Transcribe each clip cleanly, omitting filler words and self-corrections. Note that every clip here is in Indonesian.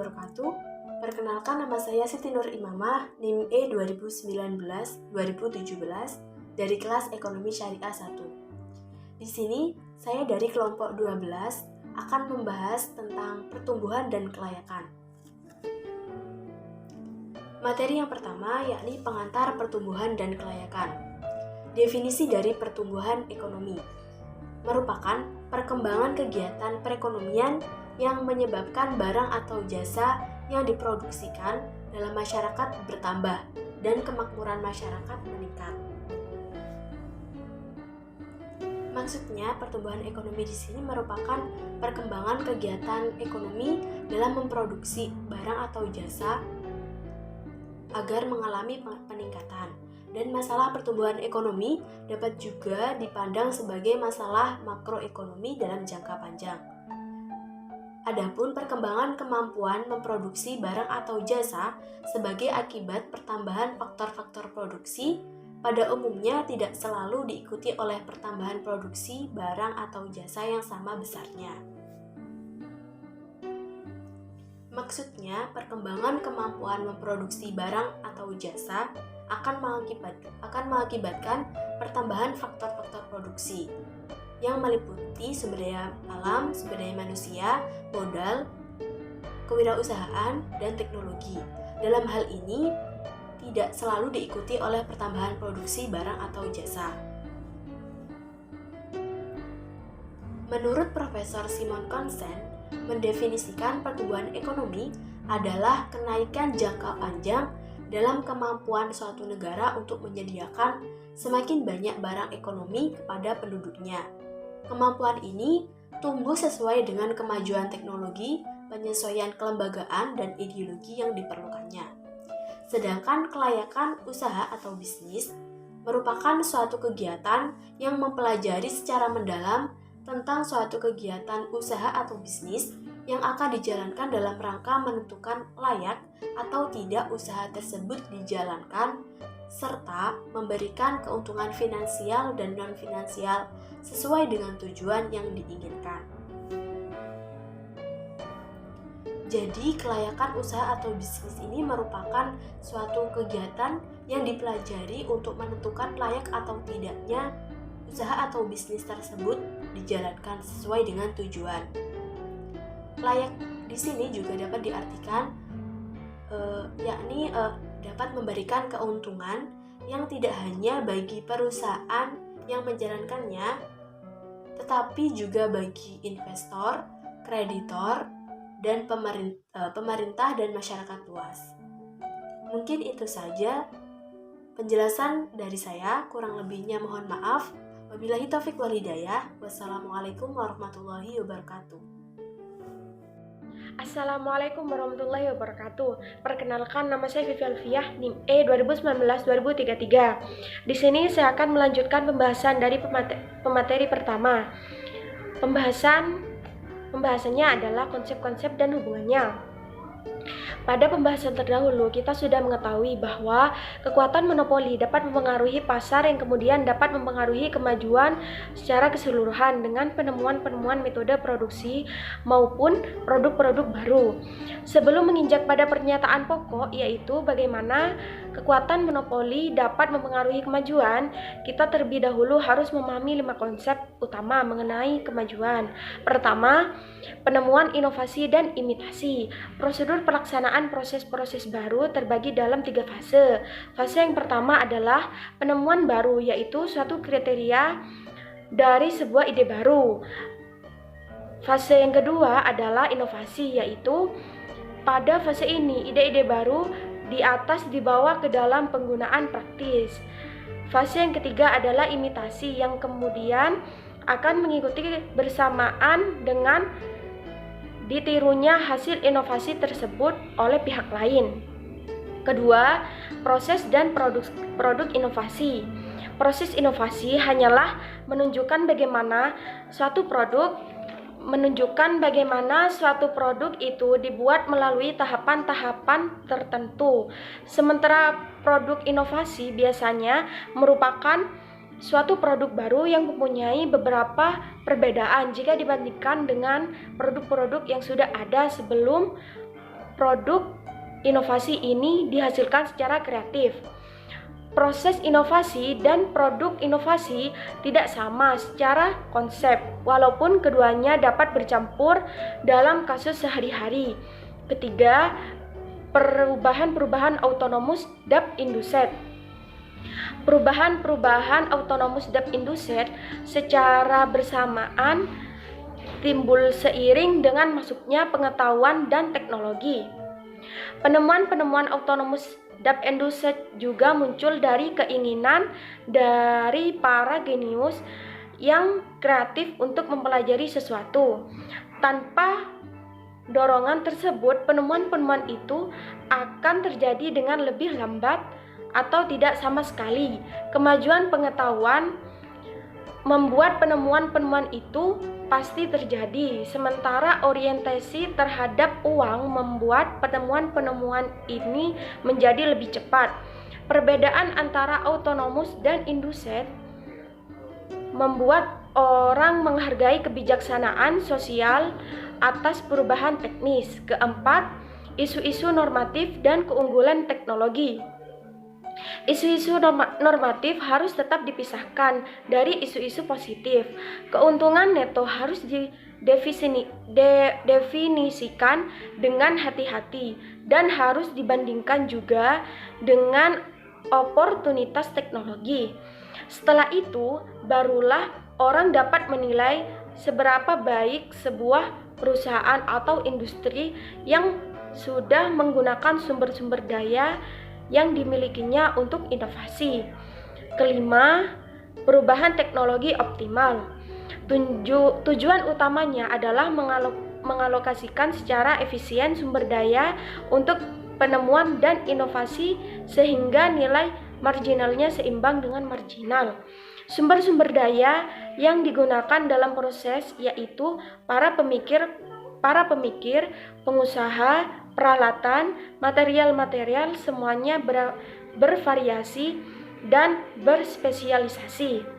wabarakatuh. Perkenalkan, nama saya Siti Nur Imamah, NIM E 2019-2017 dari kelas Ekonomi Syariah 1. Di sini, saya dari kelompok 12 akan membahas tentang pertumbuhan dan kelayakan. Materi yang pertama yakni pengantar pertumbuhan dan kelayakan. Definisi dari pertumbuhan ekonomi merupakan perkembangan kegiatan perekonomian yang menyebabkan barang atau jasa yang diproduksikan dalam masyarakat bertambah dan kemakmuran masyarakat meningkat. Maksudnya, pertumbuhan ekonomi di sini merupakan perkembangan kegiatan ekonomi dalam memproduksi barang atau jasa agar mengalami peningkatan. Dan masalah pertumbuhan ekonomi dapat juga dipandang sebagai masalah makroekonomi dalam jangka panjang. Adapun perkembangan kemampuan memproduksi barang atau jasa sebagai akibat pertambahan faktor-faktor produksi pada umumnya tidak selalu diikuti oleh pertambahan produksi barang atau jasa yang sama besarnya. Maksudnya, perkembangan kemampuan memproduksi barang atau jasa akan mengakibatkan pertambahan faktor-faktor produksi yang meliputi sumber daya alam, sumber daya manusia, modal, kewirausahaan, dan teknologi. Dalam hal ini, tidak selalu diikuti oleh pertambahan produksi barang atau jasa. Menurut Profesor Simon Konsen, mendefinisikan pertumbuhan ekonomi adalah kenaikan jangka panjang dalam kemampuan suatu negara untuk menyediakan semakin banyak barang ekonomi kepada penduduknya. Kemampuan ini tumbuh sesuai dengan kemajuan teknologi, penyesuaian kelembagaan, dan ideologi yang diperlukannya. Sedangkan kelayakan usaha atau bisnis merupakan suatu kegiatan yang mempelajari secara mendalam tentang suatu kegiatan usaha atau bisnis yang akan dijalankan dalam rangka menentukan layak atau tidak usaha tersebut dijalankan, serta memberikan keuntungan finansial dan non-finansial sesuai dengan tujuan yang diinginkan. Jadi, kelayakan usaha atau bisnis ini merupakan suatu kegiatan yang dipelajari untuk menentukan layak atau tidaknya usaha atau bisnis tersebut dijalankan sesuai dengan tujuan. Layak di sini juga dapat diartikan dapat memberikan keuntungan yang tidak hanya bagi perusahaan yang menjalankannya, tetapi juga bagi investor, kreditor, dan pemerintah dan masyarakat luas. Mungkin itu saja penjelasan dari saya, kurang lebihnya mohon maaf. Wabillahi taufiq wal hidayah. Wassalamualaikum warahmatullahi wabarakatuh. Assalamualaikum warahmatullahi wabarakatuh. Perkenalkan, nama saya Vivi Alfiah, NIM E 2019-2033. Di sini saya akan melanjutkan pembahasan dari pemateri pertama. Pembahasannya adalah konsep-konsep dan hubungannya. Pada pembahasan terdahulu, kita sudah mengetahui bahwa kekuatan monopoli dapat mempengaruhi pasar yang kemudian dapat mempengaruhi kemajuan secara keseluruhan dengan penemuan-penemuan metode produksi maupun produk-produk baru. Sebelum menginjak pada pernyataan pokok, yaitu bagaimana kekuatan monopoli dapat mempengaruhi kemajuan, kita terlebih dahulu harus memahami 5 konsep utama mengenai kemajuan. Pertama, penemuan, inovasi, dan imitasi. Prosedur pelaksanaan proses-proses baru terbagi dalam 3 fase. Fase yang pertama adalah penemuan baru, yaitu suatu kriteria dari sebuah ide baru. Fase yang kedua adalah inovasi, yaitu pada fase ini ide-ide baru dibawa ke dalam penggunaan praktis. Fase yang ketiga adalah imitasi, yang kemudian akan mengikuti bersamaan dengan ditirunya hasil inovasi tersebut oleh pihak lain. Kedua, proses dan produk inovasi. Proses inovasi hanyalah menunjukkan bagaimana suatu produk itu dibuat melalui tahapan-tahapan tertentu. Sementara produk inovasi biasanya merupakan suatu produk baru yang mempunyai beberapa perbedaan jika dibandingkan dengan produk-produk yang sudah ada sebelum produk inovasi ini dihasilkan secara kreatif. Proses inovasi dan produk inovasi tidak sama secara konsep, walaupun keduanya dapat bercampur dalam kasus sehari-hari. Ketiga, perubahan-perubahan autonomous dap induced. Perubahan-perubahan autonomous dap induced secara bersamaan timbul seiring dengan masuknya pengetahuan dan teknologi. Penemuan-penemuan autonomous dap induced juga muncul dari keinginan dari para genius yang kreatif untuk mempelajari sesuatu. Tanpa dorongan tersebut, penemuan-penemuan itu akan terjadi dengan lebih lambat atau tidak sama sekali. Kemajuan pengetahuan membuat penemuan-penemuan itu pasti terjadi, sementara orientasi terhadap uang membuat penemuan-penemuan ini menjadi lebih cepat. Perbedaan antara autonomous dan induced membuat orang menghargai kebijaksanaan sosial atas perubahan teknis. Keempat, isu-isu normatif dan keunggulan teknologi. Isu-isu normatif harus tetap dipisahkan dari isu-isu positif. Keuntungan neto harus didefinisikan dengan hati-hati dan harus dibandingkan juga dengan oportunitas teknologi. Setelah itu, barulah orang dapat menilai seberapa baik sebuah perusahaan atau industri yang sudah menggunakan sumber-sumber daya yang dimilikinya untuk inovasi. Kelima, perubahan teknologi optimal. Tujuan utamanya adalah mengalokasikan secara efisien sumber daya untuk penemuan dan inovasi sehingga nilai marginalnya seimbang dengan marginal. Sumber-sumber daya yang digunakan dalam proses yaitu para pemikir, pengusaha, peralatan, material-material semuanya bervariasi dan berspesialisasi.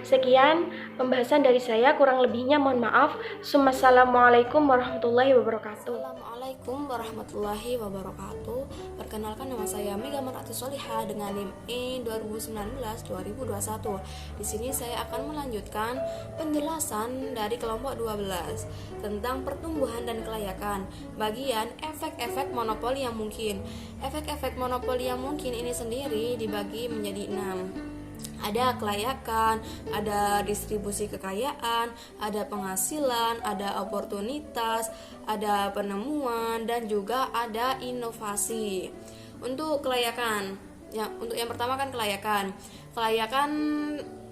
Sekian pembahasan dari saya, kurang lebihnya mohon maaf. Assalamualaikum warahmatullahi wabarakatuh. Assalamualaikum warahmatullahi wabarakatuh. Perkenalkan, nama saya Mega Marati Solihah dengan NIM E 2019-2021. Di sini saya akan melanjutkan penjelasan dari kelompok 12 tentang pertumbuhan dan kelayakan. Bagian efek-efek monopoli yang mungkin. Efek-efek monopoli yang mungkin ini sendiri dibagi menjadi 6. Ada kelayakan, ada distribusi kekayaan, ada penghasilan, ada oportunitas, ada penemuan, dan juga ada inovasi. Untuk kelayakan, untuk yang pertama kan kelayakan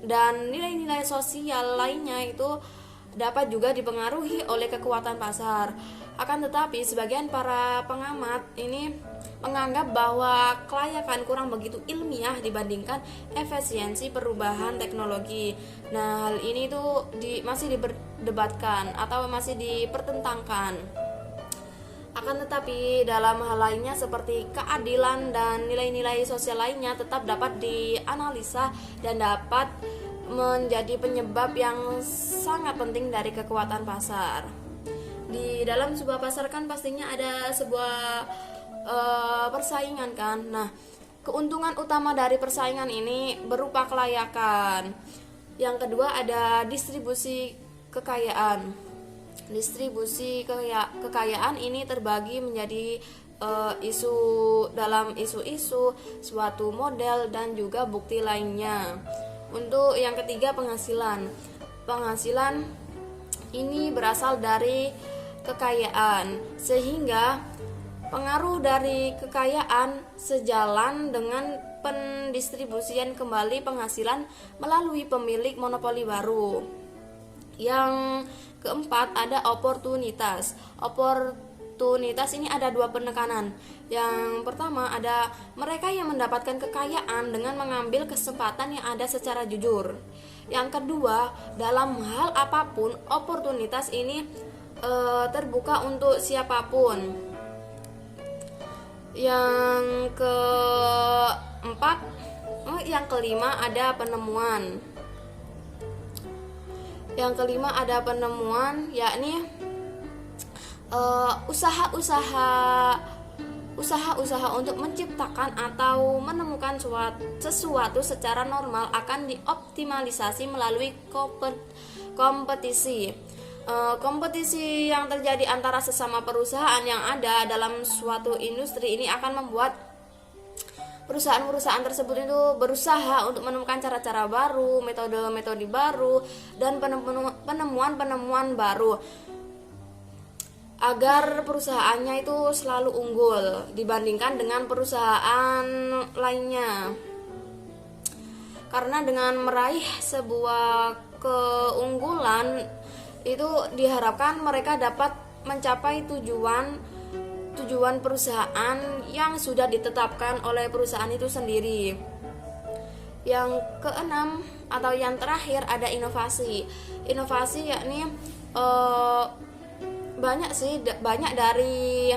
dan nilai-nilai sosial lainnya itu dapat juga dipengaruhi oleh kekuatan pasar. Akan tetapi sebagian para pengamat ini menganggap bahwa kelayakan kurang begitu ilmiah dibandingkan efisiensi perubahan teknologi. Nah, hal ini tuh masih diperdebatkan atau masih dipertentangkan. Akan tetapi dalam hal lainnya seperti keadilan dan nilai-nilai sosial lainnya tetap dapat dianalisa dan dapat menjadi penyebab yang sangat penting dari kekuatan pasar. Di dalam sebuah pasar kan pastinya ada sebuah persaingan kan. Nah, keuntungan utama dari persaingan ini berupa kelayakan. Yang kedua ada distribusi kekayaan. Distribusi kekayaan ini terbagi menjadi dalam isu-isu, suatu model, dan juga bukti lainnya. Untuk yang ketiga penghasilan. Penghasilan ini berasal dari kekayaan, sehingga pengaruh dari kekayaan sejalan dengan pendistribusian kembali penghasilan melalui pemilik monopoli baru. Yang keempat ada oportunitas. Oportunitas ini ada dua penekanan. Yang pertama ada mereka yang mendapatkan kekayaan dengan mengambil kesempatan yang ada secara jujur. Yang kedua, dalam hal apapun oportunitas ini terbuka untuk siapapun. Yang kelima ada penemuan. Yang kelima ada penemuan, yakni usaha-usaha untuk menciptakan atau menemukan sesuatu secara normal akan dioptimalisasi melalui kompetisi. Kompetisi yang terjadi antara sesama perusahaan yang ada dalam suatu industri ini akan membuat perusahaan-perusahaan tersebut itu berusaha untuk menemukan cara-cara baru, metode-metode baru, dan penemuan-penemuan baru agar perusahaannya itu selalu unggul dibandingkan dengan perusahaan lainnya. Karena dengan meraih sebuah keunggulan itu diharapkan mereka dapat mencapai tujuan perusahaan yang sudah ditetapkan oleh perusahaan itu sendiri. Yang keenam atau yang terakhir ada inovasi. Inovasi yakni banyak dari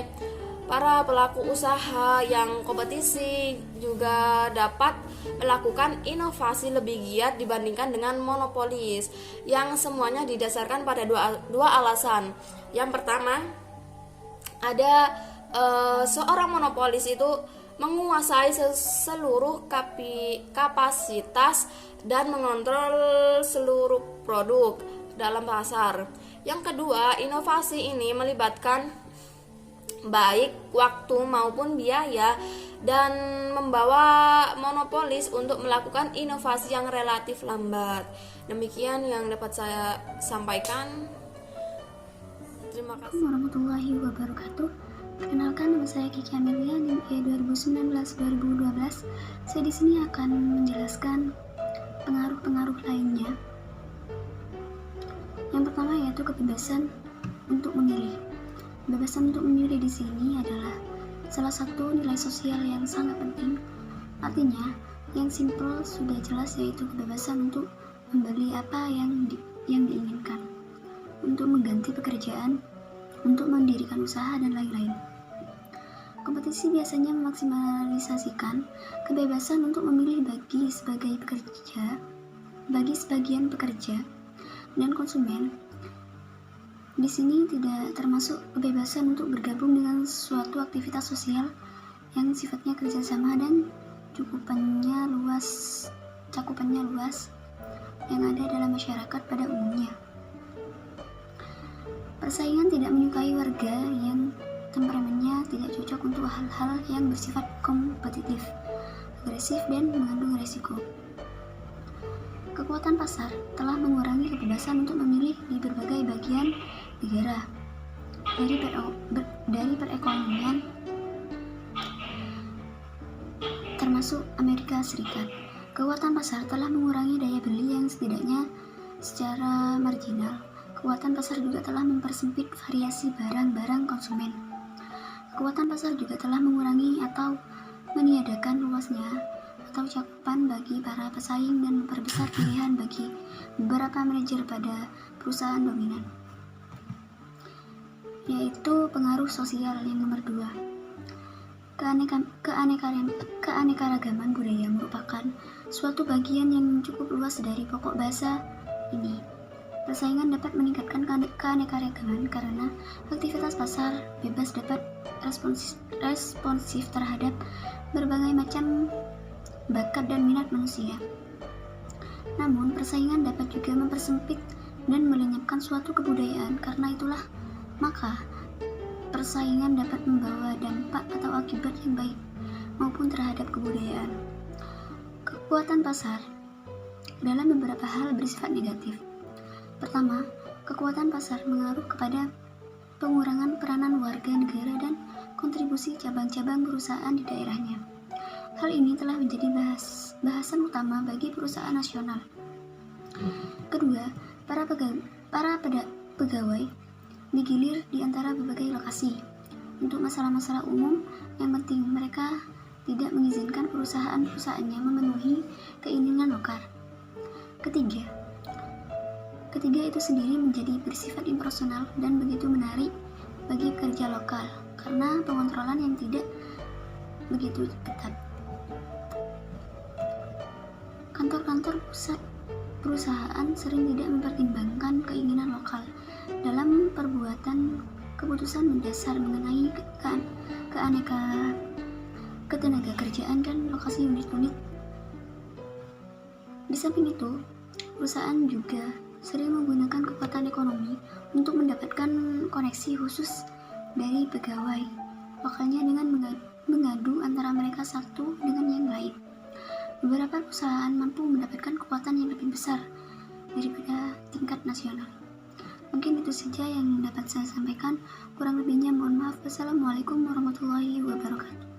para pelaku usaha yang kompetisi juga dapat melakukan inovasi lebih giat dibandingkan dengan monopolis yang semuanya didasarkan pada dua alasan. Yang pertama, ada seorang monopolis itu menguasai seluruh kapasitas dan mengontrol seluruh produk dalam pasar. Yang kedua, inovasi ini melibatkan baik waktu maupun biaya dan membawa monopolis untuk melakukan inovasi yang relatif lambat. Demikian yang dapat saya sampaikan. Terima kasih. Assalamualaikum warahmatullahi wabarakatuh. Perkenalkan, nama saya Kiki Amelia, NIM 2019-2012. Saya di sini akan menjelaskan pengaruh-pengaruh lainnya. Yang pertama yaitu kebebasan untuk memilih. Kebebasan untuk memilih di sini adalah salah satu nilai sosial yang sangat penting. Artinya, yang simple sudah jelas yaitu kebebasan untuk membeli apa yang diinginkan, untuk mengganti pekerjaan, untuk mendirikan usaha dan lain-lain. Kompetisi biasanya memaksimalisasikan kebebasan untuk memilih bagi sebagian pekerja dan konsumen. Di sini tidak termasuk kebebasan untuk bergabung dengan suatu aktivitas sosial yang sifatnya kerjasama dan cakupannya luas yang ada dalam masyarakat pada umumnya. Persaingan tidak menyukai warga yang temperamennya tidak cocok untuk hal-hal yang bersifat kompetitif, agresif, dan mengandung risiko. Kekuatan pasar telah mengurangi kebebasan untuk memilih di berbagai bagian negara, dari perekonomian termasuk Amerika Serikat. Kekuatan pasar telah mengurangi daya beli yang setidaknya secara marginal. Kekuatan pasar juga telah mempersempit variasi barang-barang konsumen. Kekuatan pasar juga telah mengurangi atau meniadakan luasnya atau cakupan bagi para pesaing dan memperbesar pilihan bagi beberapa manajer pada perusahaan dominan. Yaitu pengaruh sosial yang nomor 2. Keanekaragaman budaya merupakan suatu bagian yang cukup luas dari pokok bahasa ini. Persaingan dapat meningkatkan keanekaragaman karena aktivitas pasar bebas dapat responsif terhadap berbagai macam bakat dan minat manusia. Namun, persaingan dapat juga mempersempit dan melenyapkan suatu kebudayaan. Karena itulah, maka persaingan dapat membawa dampak atau akibat yang baik maupun terhadap kebudayaan. Kekuatan pasar dalam beberapa hal bersifat negatif. Pertama, kekuatan pasar mengaruh kepada pengurangan peranan warga negara dan kontribusi cabang-cabang perusahaan di daerahnya. Hal ini telah menjadi bahasan utama bagi perusahaan nasional. Kedua, para pegawai digilir di antara berbagai lokasi untuk masalah-masalah umum yang penting. Mereka tidak mengizinkan perusahaan-perusahaannya memenuhi keinginan lokal. Ketiga itu sendiri menjadi bersifat impersonal dan begitu menarik bagi pekerja lokal karena pengontrolan yang tidak begitu ketat. Kantor-kantor pusat perusahaan sering tidak mempertimbangkan keinginan lokal dalam perbuatan keputusan mendasar mengenai keaneka ketenaga kerjaan dan lokasi unit-unit. Di samping itu, perusahaan juga sering menggunakan kekuatan ekonomi untuk mendapatkan koneksi khusus dari pegawai lokalnya dengan mengadu antara mereka satu dengan yang lain. Beberapa perusahaan mampu mendapatkan kekuatan yang lebih besar daripada tingkat nasional. Mungkin itu saja yang dapat saya sampaikan. Kurang lebihnya mohon maaf. Wassalamualaikum warahmatullahi wabarakatuh.